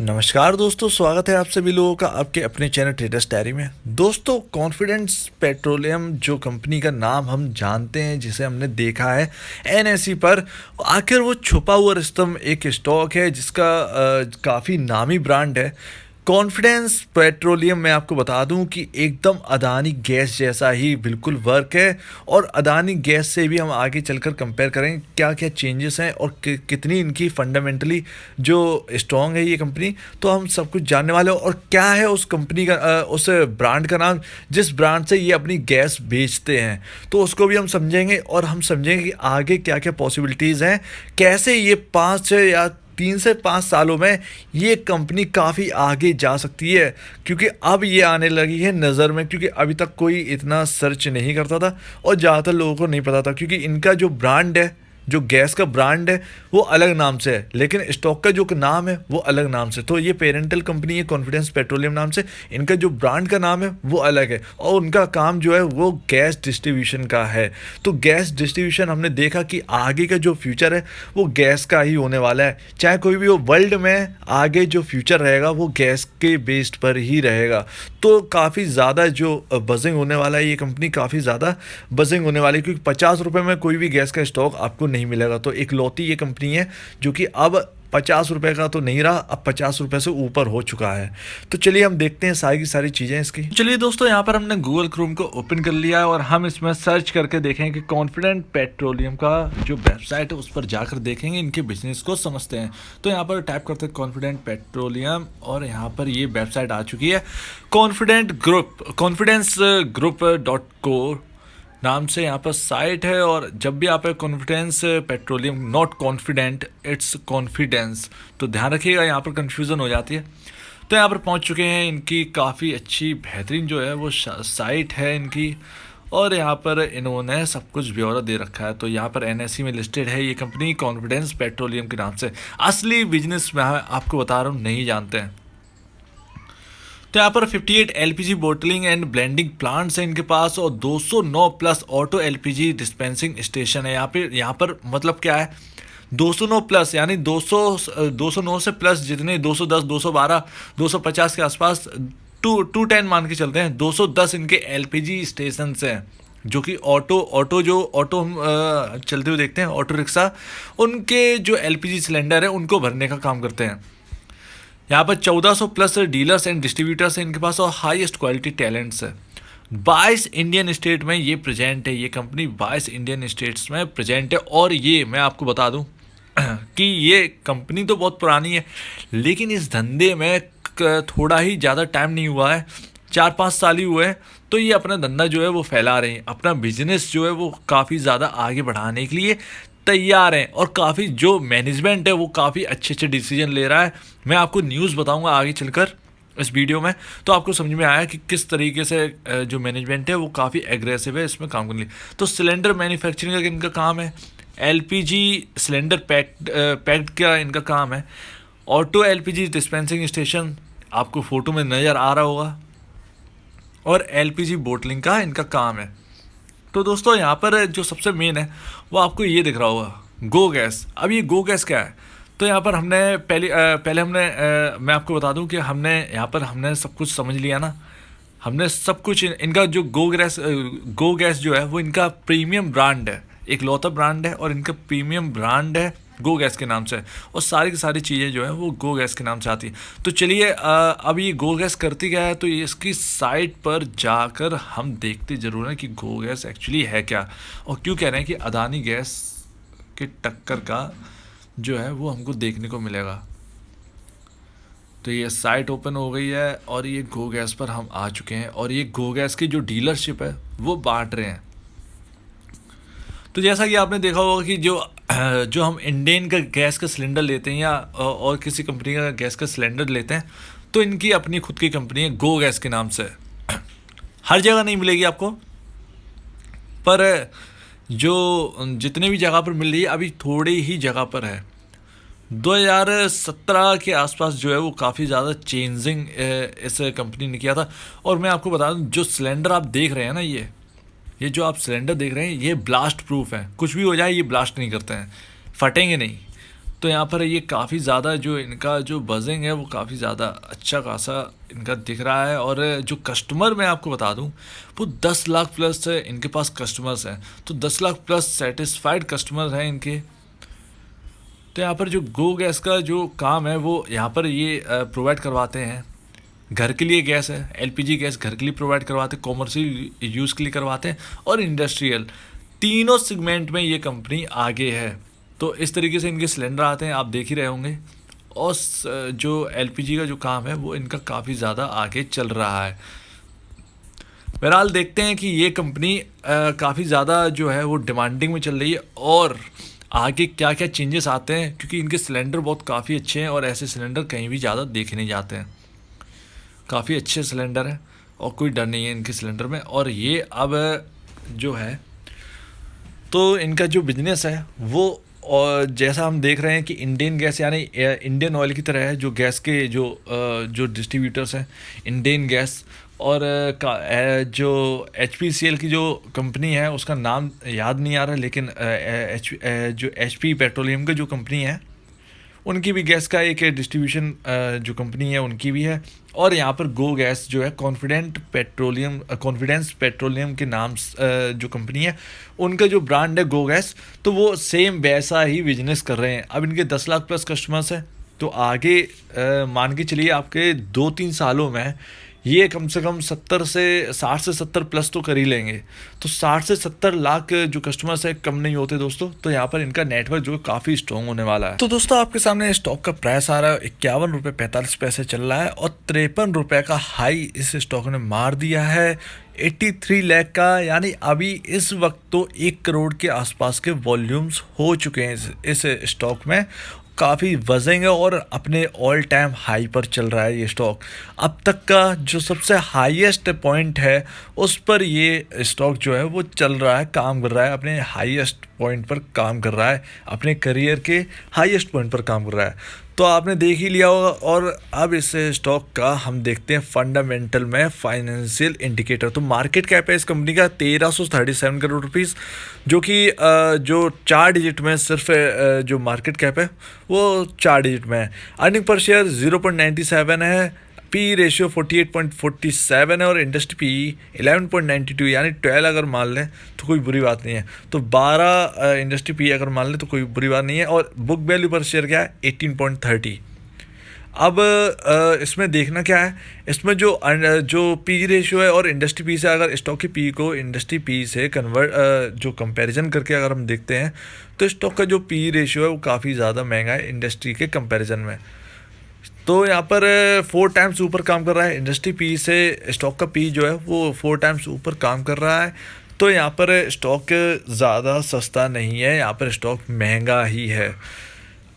नमस्कार दोस्तों, स्वागत है आप सभी लोगों का आपके अपने चैनल ट्रेडर्स डायरी में। दोस्तों, कॉन्फिडेंस पेट्रोलियम जो कंपनी का नाम हम जानते हैं, जिसे हमने देखा है एनएसई पर, आखिर वो छुपा हुआ रुस्तम एक स्टॉक है जिसका काफ़ी नामी ब्रांड है। कॉन्फिडेंस पेट्रोलियम, मैं आपको बता दूं कि एकदम अदानी गैस जैसा ही बिल्कुल वर्क है। और अदानी गैस से भी हम आगे चलकर कंपेयर करें क्या क्या चेंजेस हैं और कितनी इनकी फंडामेंटली जो स्ट्रॉन्ग है ये कंपनी, तो हम सब कुछ जानने वाले हो। और क्या है उस कंपनी का उस ब्रांड का नाम जिस ब्रांड से ये अपनी गैस बेचते हैं, तो उसको भी हम समझेंगे। और हम समझेंगे कि आगे क्या क्या पॉसिबिलिटीज़ हैं, कैसे ये 3 से 5 सालों में ये कंपनी काफ़ी आगे जा सकती है। क्योंकि अब ये आने लगी है नज़र में, क्योंकि अभी तक कोई इतना सर्च नहीं करता था और ज़्यादातर लोगों को नहीं पता था, क्योंकि इनका जो ब्रांड है, जो गैस का ब्रांड है, वो अलग नाम से है, लेकिन स्टॉक का जो नाम है वो अलग नाम से। तो ये पेरेंटल कंपनी है कॉन्फिडेंस पेट्रोलियम नाम से, इनका जो ब्रांड का नाम है वो अलग है और उनका काम जो है वो गैस डिस्ट्रीब्यूशन का है। तो गैस डिस्ट्रीब्यूशन हमने देखा कि आगे का जो फ्यूचर है वो गैस का ही होने वाला है। चाहे कोई भी हो, वर्ल्ड में आगे जो फ्यूचर रहेगा वो गैस के बेस्ड पर ही रहेगा। तो काफ़ी ज़्यादा जो बजिंग होने वाला है, ये कंपनी काफ़ी ज़्यादा बजिंग होने वाली है, क्योंकि 50 रुपये में कोई भी गैस का स्टॉक आपको नहीं मिलेगा। तो एक लौती ये कंपनी है जो कि अब 50 रुपये का तो नहीं रहा, अब 50 रुपये से ऊपर हो चुका है। तो चलिए हम देखते हैं सारी की सारी चीज़ें इसकी। चलिए दोस्तों, यहाँ पर हमने गूगल क्रोम को ओपन कर लिया है और हम इसमें सर्च करके देखेंगे कि कॉन्फिडेंट पेट्रोलियम का जो वेबसाइट है उस पर जाकर देखेंगे, इनके बिजनेस को समझते हैं। तो यहाँ पर टाइप करते हैं कॉन्फिडेंट पेट्रोलियम और यहाँ पर ये वेबसाइट आ चुकी है, कॉन्फिडेंस ग्रुप.co नाम से यहाँ पर साइट है। और जब भी आप confidence petroleum, not confident, it's confidence, तो ध्यान रखिएगा, यहाँ पर कन्फ्यूज़न हो जाती है। तो यहाँ पर पहुँच चुके हैं, इनकी काफ़ी अच्छी बेहतरीन जो है वो साइट है इनकी, और यहाँ पर इन्होंने सब कुछ ब्यौरा दे रखा है। तो यहाँ पर एनएसई में लिस्टेड है ये कंपनी कॉन्फिडेंस पेट्रोलियम के नाम से। असली बिजनेस मैं आपको बता रहा हूँ, नहीं जानते हैं। तो यहाँ पर 58 LPG bottling and blending plants हैं इनके पास और 209 plus auto LPG dispensing station है। यहाँ पर मतलब क्या है, 209 प्लस यानी 209 से प्लस जितने 210, 212, 250 के आसपास, 210 मान के चलते हैं, 210 इनके एलपीजी स्टेशन हैं, जो कि ऑटो हम चलते हुए देखते हैं, ऑटो रिक्शा, उनके जो एलपीजी सिलेंडर है उनको भरने का काम करते हैं। यहाँ पर 1400 प्लस डीलर्स एंड डिस्ट्रीब्यूटर्स हैं इनके पास और हाईएस्ट क्वालिटी टैलेंट्स है। 22 इंडियन स्टेट में ये प्रेजेंट है, ये कंपनी 22 इंडियन स्टेट्स में प्रेजेंट है। और ये मैं आपको बता दूं कि ये कंपनी तो बहुत पुरानी है, लेकिन इस धंधे में थोड़ा ही ज़्यादा टाइम नहीं हुआ है, 4-5 साल ही हुए हैं। तो ये अपना धंधा जो है वो फैला रहे हैं, अपना बिजनेस जो है वो काफ़ी ज़्यादा आगे बढ़ाने के लिए तैयार हैं। और काफ़ी जो मैनेजमेंट है वो काफ़ी अच्छे डिसीजन ले रहा है। मैं आपको न्यूज़ बताऊंगा आगे चलकर इस वीडियो में, तो आपको समझ में आया कि किस तरीके से जो मैनेजमेंट है वो काफ़ी एग्रेसिव है इसमें काम करने के लिए। तो सिलेंडर मैन्युफैक्चरिंग का इनका काम है, एलपीजी सिलेंडर पैक्ड का इनका काम है, ऑटो एलपीजी डिस्पेंसिंग स्टेशन आपको फ़ोटो में नज़र आ रहा होगा, और एलपीजी बोटलिंग का इनका काम है। तो दोस्तों, यहाँ पर जो सबसे मेन है वो आपको ये दिख रहा होगा, गो गैस। अब ये गो गैस क्या है, तो यहाँ पर हमने पहले हमने मैं आपको बता दूं कि हमने सब कुछ समझ लिया ना। हमने सब कुछ इनका जो गो गैस जो है वो इनका प्रीमियम ब्रांड है, एक लौता ब्रांड है और इनका प्रीमियम ब्रांड है गो गैस के नाम से, और सारी की सारी चीज़ें जो है वो गो गैस के नाम से आती है। तो चलिए अब ये गो गैस करती क्या है, तो इसकी साइट पर जाकर हम देखते ज़रूर हैं कि गो गैस एक्चुअली है क्या, और क्यों कह रहे हैं कि अदानी गैस के टक्कर का जो है वो हमको देखने को मिलेगा। तो ये साइट ओपन हो गई है और ये गो गैस पर हम आ चुके हैं, और ये गो गैस की जो डीलरशिप है वो बांट रहे हैं। तो जैसा कि आपने देखा होगा कि जो हम इंडेन का गैस का सिलेंडर लेते हैं या और किसी कंपनी का गैस का सिलेंडर लेते हैं, तो इनकी अपनी खुद की कंपनी है गो गैस के नाम से। हर जगह नहीं मिलेगी आपको, पर जो जितने भी जगह पर मिल रही है अभी थोड़ी ही जगह पर है। 2017 के आसपास जो है वो काफ़ी ज़्यादा चेंजिंग इस कंपनी ने किया था। और मैं आपको बता दूं, जो सिलेंडर आप देख रहे हैं ना, ये जो आप सिलेंडर देख रहे हैं ये ब्लास्ट प्रूफ है, कुछ भी हो जाए ये ब्लास्ट नहीं करते हैं, फटेंगे नहीं। तो यहाँ पर ये काफ़ी ज़्यादा जो इनका जो बजिंग है वो काफ़ी ज़्यादा अच्छा खासा इनका दिख रहा है। और जो कस्टमर मैं आपको बता दूं वो 10 लाख प्लस इनके पास कस्टमर्स हैं। तो 10 लाख प्लस सेटिस्फाइड कस्टमर हैं इनके। तो यहाँ पर जो गो गैस का जो काम है वो यहाँ पर ये प्रोवाइड करवाते हैं। घर के लिए गैस है, एलपीजी गैस घर के लिए प्रोवाइड करवाते हैं, कॉमर्शियल यूज़ के लिए करवाते हैं और इंडस्ट्रियल, तीनों सेगमेंट में ये कंपनी आगे है। तो इस तरीके से इनके सिलेंडर आते हैं, आप देख ही रहे होंगे। और जो एलपीजी का जो काम है वो इनका काफ़ी ज़्यादा आगे चल रहा है। बहरहाल देखते हैं कि ये कंपनी काफ़ी ज़्यादा जो है वो डिमांडिंग में चल रही है और आगे क्या क्या चेंजेस आते हैं, क्योंकि इनके सिलेंडर बहुत काफ़ी अच्छे हैं और ऐसे सिलेंडर कहीं भी ज़्यादा देखे नहीं जाते हैं। काफ़ी अच्छे सिलेंडर हैं और कोई डर नहीं है इनके सिलेंडर में। और ये अब जो है तो इनका जो बिजनेस है वो, और जैसा हम देख रहे हैं कि इंडियन गैस यानी इंडियन ऑयल की तरह है, जो गैस के जो डिस्ट्रीब्यूटर्स हैं इंडियन गैस। और जो HPCL की जो कंपनी है उसका नाम याद नहीं आ रहा, लेकिन जो HP पेट्रोलियम की जो कंपनी है उनकी भी गैस का एक डिस्ट्रीब्यूशन जो कंपनी है उनकी भी है। और यहाँ पर गो गैस जो है कॉन्फिडेंस पेट्रोलियम के नाम जो कंपनी है उनका जो ब्रांड है गो गैस, तो वो सेम वैसा ही बिजनेस कर रहे हैं। अब इनके 10 लाख प्लस कस्टमर्स हैं, तो आगे मान के चलिए आपके 2-3 सालों में ये कम से कम 60 से 70 प्लस तो कर ही लेंगे। तो 60 से 70 लाख जो कस्टमर्स है कम नहीं होते दोस्तों। तो यहाँ पर इनका नेटवर्क जो काफ़ी स्ट्रॉन्ग होने वाला है। तो दोस्तों आपके सामने स्टॉक का प्राइस आ रहा है 51 रुपये 45 पैसे चल रहा है और 53 रुपये का हाई इस स्टॉक ने मार दिया है 83 लाख का। यानी अभी इस वक्त तो 1 करोड़ के आसपास के वॉल्यूम्स हो चुके हैं इस स्टॉक में। काफ़ी वजन है और अपने ऑल टाइम हाई पर चल रहा है ये स्टॉक। अब तक का जो सबसे हाईएस्ट पॉइंट है उस पर ये स्टॉक जो है वो चल रहा है, काम कर रहा है, अपने हाईएस्ट पॉइंट पर काम कर रहा है, अपने करियर के हाईएस्ट पॉइंट पर काम कर रहा है। तो आपने देख ही लिया होगा। और अब इस स्टॉक का हम देखते हैं फंडामेंटल में फाइनेंशियल इंडिकेटर। तो मार्केट कैप है इस कंपनी का 1337 करोड़ रुपीस, जो कि जो 4 डिजिट में सिर्फ जो मार्केट कैप है वो 4 डिजिट में है। अर्निंग पर शेयर 0.97 है, पी रेशियो 48.47 है और इंडस्ट्री पी 11.92 यानी 12 अगर मान लें तो कोई बुरी बात नहीं है। तो 12 इंडस्ट्री पी अगर मान लें तो कोई बुरी बात नहीं है। और बुक वैल्यू पर शेयर क्या है 18.30। अब इसमें देखना क्या है, इसमें जो पी रेशियो है और इंडस्ट्री पी से अगर स्टॉक की पी को इंडस्ट्री पी से जो कंपैरिजन करके अगर हम देखते हैं तो स्टॉक का जो पी रेशियो है वो काफ़ी ज़्यादा महंगा है इंडस्ट्री के कंपैरिजन में। तो यहाँ पर 4 टाइम्स ऊपर काम कर रहा है इंडस्ट्री पी से, स्टॉक का पी जो है वो 4 टाइम्स ऊपर काम कर रहा है। तो यहाँ पर स्टॉक ज़्यादा सस्ता नहीं है, यहाँ पर स्टॉक महंगा ही है।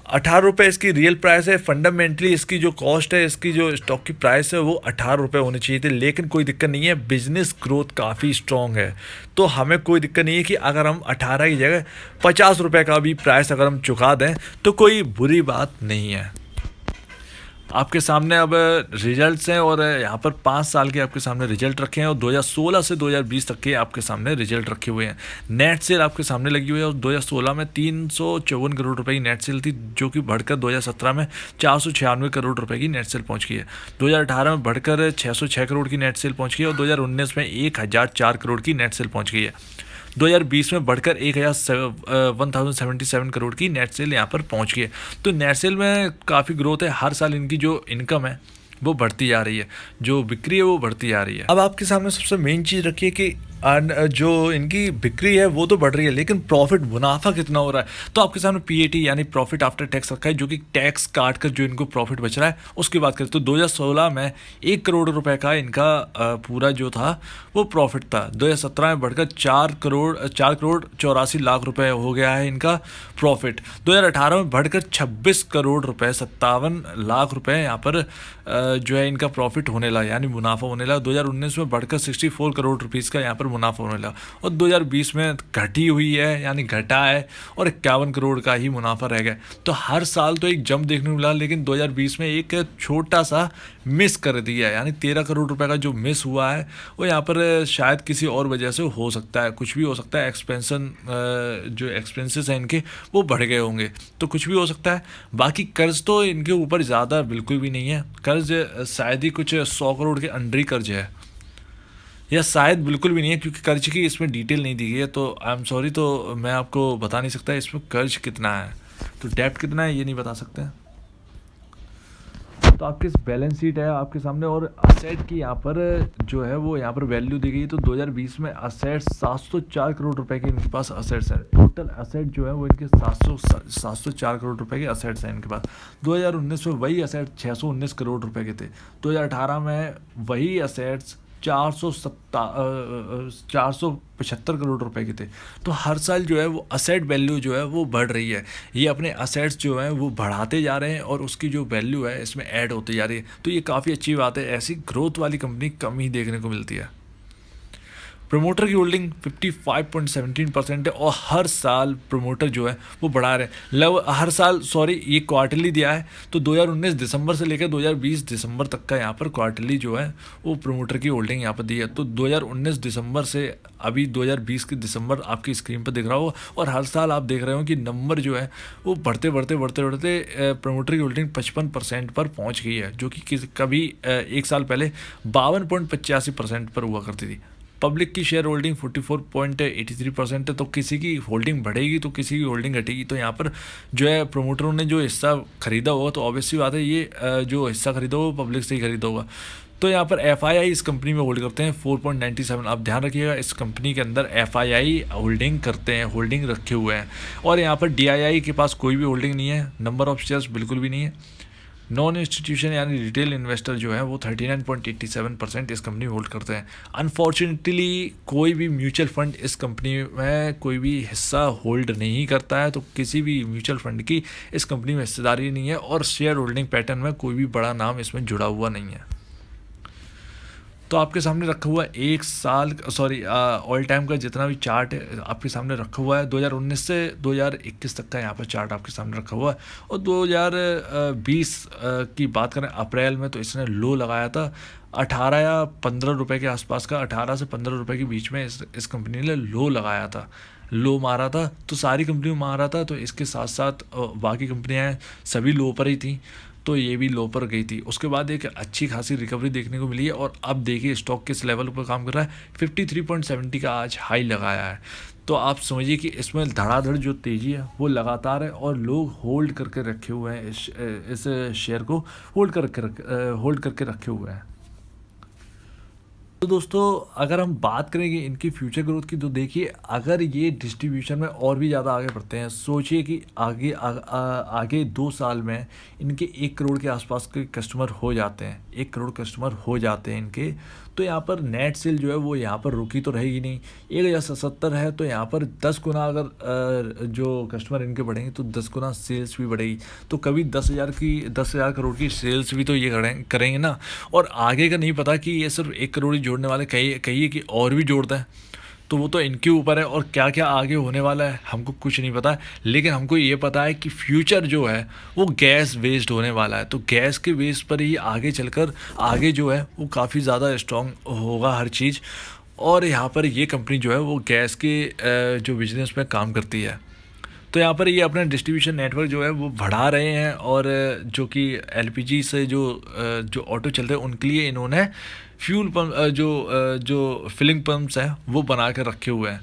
18 रुपये इसकी रियल प्राइस है। फंडामेंटली इसकी जो कॉस्ट है, इसकी जो स्टॉक की प्राइस है वो 18 रुपये होनी चाहिए थी, लेकिन कोई दिक्कत नहीं है, बिजनेस ग्रोथ काफ़ी स्ट्रॉन्ग है। तो हमें कोई दिक्कत नहीं है कि अगर हम 18 की जगह 50 रुपये का भी प्राइस अगर हम चुका दें तो कोई बुरी बात नहीं है। आपके सामने अब रिजल्ट्स हैं और यहाँ पर 5 साल के आपके सामने रिजल्ट रखे हैं और 2016 से 2020 तक के आपके सामने रिजल्ट रखे हुए हैं। नेट सेल आपके सामने लगी हुई है और 2016 में 354 करोड़ रुपए की नेट सेल थी, जो कि बढ़कर 2017 में 496 करोड़ रुपए की नेट सेल पहुँच गई है। 2018 में बढ़कर 606 करोड़ की नेट सेल पहुँच गई है और 2019 में 1004 करोड़ की नेट सेल पहुँच गई है। 2020 में बढ़कर 1077 करोड़ की नेट सेल यहाँ पर पहुँच गई है। तो नेट सेल में काफ़ी ग्रोथ है, हर साल इनकी जो इनकम है वो बढ़ती जा रही है, जो बिक्री है वो बढ़ती जा रही है। अब आपके सामने सबसे मेन चीज़ रखिए कि जो इनकी बिक्री है वो तो बढ़ रही है, लेकिन प्रॉफिट मुनाफा कितना हो रहा है। तो आपके सामने पीएटी यानी प्रॉफिट आफ्टर टैक्स रखा है, जो कि टैक्स काट कर जो इनको प्रॉफिट बच रहा है उसकी बात करें तो 2016 में 1 करोड़ रुपए का इनका पूरा जो था वो प्रॉफिट था। 2017 में बढ़कर 4 करोड़ 84 लाख रुपए हो गया है इनका प्रॉफिट। 2018 में बढ़कर 26 करोड़ रुपए 57 लाख रुपए यहाँ पर जो है इनका प्रॉफिट होने लगा, यानी मुनाफा होने लगा। 2019 में बढ़कर 64 करोड़ रुपीज़ का यहाँ पर मुनाफा होने लगा, और 2020 में घटी हुई है, यानी घटा है, और 51 करोड़ का ही मुनाफा रह गया। तो हर साल तो एक जंप देखने को मिला, लेकिन 2020 में एक छोटा सा मिस कर दिया है, यानी 13 करोड़ रुपए का जो मिस हुआ है वो यहाँ पर शायद किसी और वजह से हो सकता है, कुछ भी हो सकता है। एक्सपेंशन जो एक्सपेंसेस हैं इनके वो बढ़ गए होंगे, तो कुछ भी हो सकता है। बाकी कर्ज तो इनके ऊपर ज़्यादा बिल्कुल भी नहीं है, कर्ज शायद ही कुछ 100 करोड़ के अंडर ही कर्ज है, या शायद बिल्कुल भी नहीं है, क्योंकि कर्ज की इसमें डिटेल नहीं दी गई है, तो आई एम सॉरी, तो मैं आपको बता नहीं सकता इसमें कर्ज कितना है, तो डेप्ट कितना है ये नहीं बता सकते। तो आपके बैलेंस शीट है आपके सामने, और असेट की यहाँ पर जो है वो यहाँ पर वैल्यू दी गई। तो 2020 में असेट 704 करोड़ रुपए के इनके पास असेट्स हैं, टोटल असेट जो है वो इनके 704 करोड़ रुपए के असेट्स हैं इनके पास। 2019 में वही असेट 619 करोड़ रुपए के थे, 2018 में वही असेट्स 475 करोड़ रुपए के थे। तो हर साल जो है वो असेट वैल्यू जो है वो बढ़ रही है, ये अपने असेट्स जो हैं वो बढ़ाते जा रहे हैं, और उसकी जो वैल्यू है इसमें ऐड होती जा रही है। तो ये काफ़ी अच्छी बात है, ऐसी ग्रोथ वाली कंपनी कम ही देखने को मिलती है। प्रमोटर की होल्डिंग 55.17% है, और हर साल प्रमोटर जो है वो बढ़ा रहे हैं, हर साल, सॉरी, ये क्वार्टरली दिया है, तो 2019 दिसंबर से लेकर 2020 दिसंबर तक का यहाँ पर क्वार्टरली जो है वो प्रमोटर की होल्डिंग यहाँ पर दी है। तो 2019 दिसंबर से अभी 2020 के दिसंबर आपकी स्क्रीन पर दिख रहा होगा, और हर साल आप देख रहे हो कि नंबर जो है वो बढ़ते बढ़ते बढ़ते बढ़ते प्रमोटर की होल्डिंग 55% पर पहुँच गई है, जो कि कभी एक साल पहले 52.85% पर हुआ करती थी। पब्लिक की शेयर होल्डिंग 44.83% है, तो किसी की होल्डिंग बढ़ेगी तो किसी की होल्डिंग घटेगी। तो यहाँ पर जो है प्रमोटरों ने जो हिस्सा खरीदा होगा, तो ऑब्वियसली बात है ये जो हिस्सा खरीदा होगा पब्लिक से ही खरीदा होगा। तो यहाँ पर FII इस कंपनी में होल्ड करते हैं 4.97। आप ध्यान रखिएगा, इस कंपनी के अंदर FII होल्डिंग करते हैं, होल्डिंग रखे हुए हैं। और यहाँ पर DII के पास कोई भी होल्डिंग नहीं है, नंबर ऑफ शेयर्स बिल्कुल भी नहीं है। नॉन इंस्टीट्यूशन यानी रिटेल इन्वेस्टर जो है वो 39.87% इस कंपनी में होल्ड करते हैं। अनफॉर्चुनेटली कोई भी म्यूचुअल फंड इस कंपनी में कोई भी हिस्सा होल्ड नहीं करता है, तो किसी भी म्यूचुअल फंड की इस कंपनी में हिस्सेदारी नहीं है, और शेयर होल्डिंग पैटर्न में कोई भी बड़ा नाम इसमें जुड़ा हुआ नहीं है। तो आपके सामने रखा हुआ है एक साल, सॉरी, ऑल टाइम का जितना भी चार्ट है आपके सामने रखा हुआ है, 2019 से 2021 तक का यहाँ पर चार्ट आपके सामने रखा हुआ है। और 2020 की बात करें अप्रैल में, तो इसने लो लगाया था 18 या 15 रुपए के आसपास का, 18 से 15 रुपए के बीच में इस कंपनी ने लो लगाया था, लो मारा था। तो सारी कंपनी मारा था, तो इसके साथ साथ बाकी कंपनियाँ सभी लो पर ही थी, तो ये भी लो पर गई थी। उसके बाद एक अच्छी खासी रिकवरी देखने को मिली है, और अब देखिए स्टॉक किस लेवल पर काम कर रहा है, 53.70 का आज हाई लगाया है। तो आप समझिए कि इसमें धड़ाधड़ जो तेज़ी है वो लगातार है, और लोग होल्ड करके रखे हुए हैं, इस शेयर को होल्ड करके रखे हुए हैं। तो दोस्तों अगर हम बात करेंगे इनकी फ्यूचर ग्रोथ की, तो देखिए अगर ये डिस्ट्रीब्यूशन में और भी ज़्यादा आगे बढ़ते हैं, सोचिए कि आगे 2 साल में इनके 1 करोड़ के आसपास के कस्टमर हो जाते हैं, 1 करोड़ कस्टमर हो जाते हैं इनके, तो यहाँ पर नेट सेल जो है वो यहाँ पर रुकी तो रहेगी नहीं। 1070 है, तो यहाँ पर 10 गुना अगर जो कस्टमर इनके बढ़ेंगे तो 10 गुना सेल्स भी बढ़ेगी, तो कभी 10,000 करोड़ की सेल्स भी तो ये करेंगे ना। और आगे का नहीं पता कि ये सिर्फ 1 करोड़ ही जोड़ने वाले, कहिए कि और भी जोड़ता है, तो वो तो इनके ऊपर है, और क्या क्या आगे होने वाला है हमको कुछ नहीं पता है। लेकिन हमको ये पता है कि फ्यूचर जो है वो गैस बेस्ड होने वाला है, तो गैस के बेस पर ही आगे चलकर आगे जो है वो काफ़ी ज़्यादा स्ट्रॉन्ग होगा हर चीज़। और यहाँ पर ये कंपनी जो है वो गैस के जो बिजनेस में काम करती है, तो यहाँ पर ये अपना डिस्ट्रीब्यूशन नेटवर्क जो है वो बढ़ा रहे हैं, और जो कि LPG से जो ऑटो चलते हैं उनके लिए इन्होंने फ्यूल पंप जो फिलिंग पंप्स हैं वो बना कर रखे हुए हैं।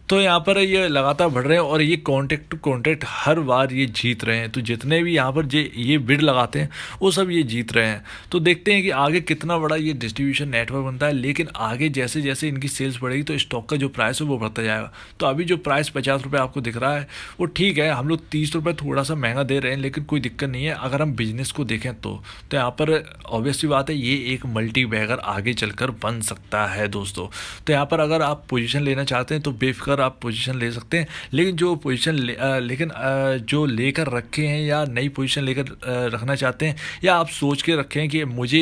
तो यहाँ पर ये लगातार बढ़ रहे हैं, और ये कॉन्ट्रैक्ट टू कॉन्ट्रैक्ट हर बार ये जीत रहे हैं। तो जितने भी यहाँ पर ये बिड लगाते हैं वो सब ये जीत रहे हैं। तो देखते हैं कि आगे कितना बड़ा ये डिस्ट्रीब्यूशन नेटवर्क बनता है। लेकिन आगे जैसे जैसे इनकी सेल्स बढ़ेगी तो स्टॉक का जो प्राइस है वो बढ़ता जाएगा। तो अभी जो प्राइस 50 रुपये आपको दिख रहा है वो ठीक है, हम लोग 30 रुपये थोड़ा सा महंगा दे रहे हैं, लेकिन कोई दिक्कत नहीं है अगर हम बिजनेस को देखें तो यहाँ पर ऑब्वियसली बात है ये एक मल्टी बैगर आगे चलकर बन सकता है दोस्तों। तो यहाँ पर अगर आप पोजीशन लेना चाहते हैं तो बेफिक्र कर आप पोजीशन ले सकते हैं। लेकिन जो पोजीशन जो लेकर रखे हैं या नई पोजीशन लेकर रखना चाहते हैं, या आप सोच के रखे हैं कि मुझे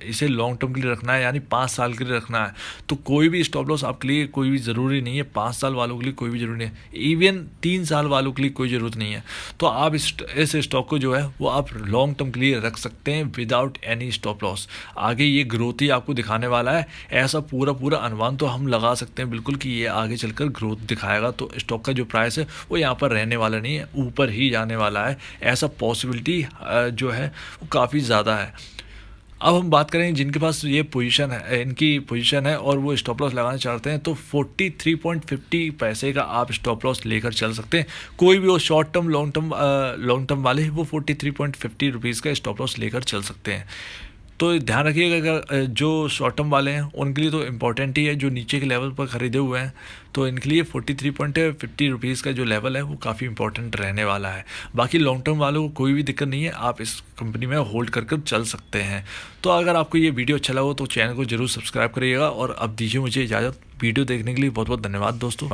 इसे लॉन्ग टर्म के लिए रखना है, यानी 5 साल के लिए रखना है, तो कोई भी स्टॉप लॉस आपके लिए कोई भी ज़रूरी नहीं है। 5 साल वालों के लिए कोई भी ज़रूरी नहीं है, इवन 3 साल वालों के लिए कोई ज़रूरत नहीं है। तो आप इस स्टॉक को जो है वो आप लॉन्ग टर्म के लिए रख सकते हैं विदाउट एनी स्टॉप लॉस। आगे ये ग्रोथ ही आपको दिखाने वाला है, ऐसा पूरा अनुमान तो हम लगा सकते हैं बिल्कुल कि ये आगे चलकर ग्रोथ दिखाएगा। तो स्टॉक का जो प्राइस है वो यहाँ पर रहने वाला नहीं है, ऊपर ही जाने वाला है, ऐसा पॉसिबिलिटी जो है वो काफ़ी ज़्यादा है। अब हम बात करें जिनके पास ये पोजीशन है, इनकी पोजीशन है और वो स्टॉप लॉस लगाना चाहते हैं, तो 43.50 पैसे का आप स्टॉप लॉस लेकर चल सकते हैं। कोई भी वो शॉर्ट टर्म लॉन्ग टर्म वाले वो 43.50 रुपीज़ का स्टॉप लॉस लेकर चल सकते हैं। तो ध्यान रखिएगा, अगर जो शॉर्ट टर्म वाले हैं उनके लिए तो इम्पॉर्टेंट ही है, जो नीचे के लेवल पर ख़रीदे हुए हैं, तो इनके लिए 43.50 रुपीज़ का जो लेवल है वो काफ़ी इंपॉर्टेंट रहने वाला है। बाकी लॉन्ग टर्म वालों को कोई भी दिक्कत नहीं है, आप इस कंपनी में होल्ड कर चल सकते हैं। तो अगर आपको ये वीडियो अच्छा लगा तो चैनल को जरूर सब्सक्राइब करिएगा, और अब दीजिए मुझे इजाज़त। वीडियो देखने के लिए बहुत बहुत धन्यवाद दोस्तों।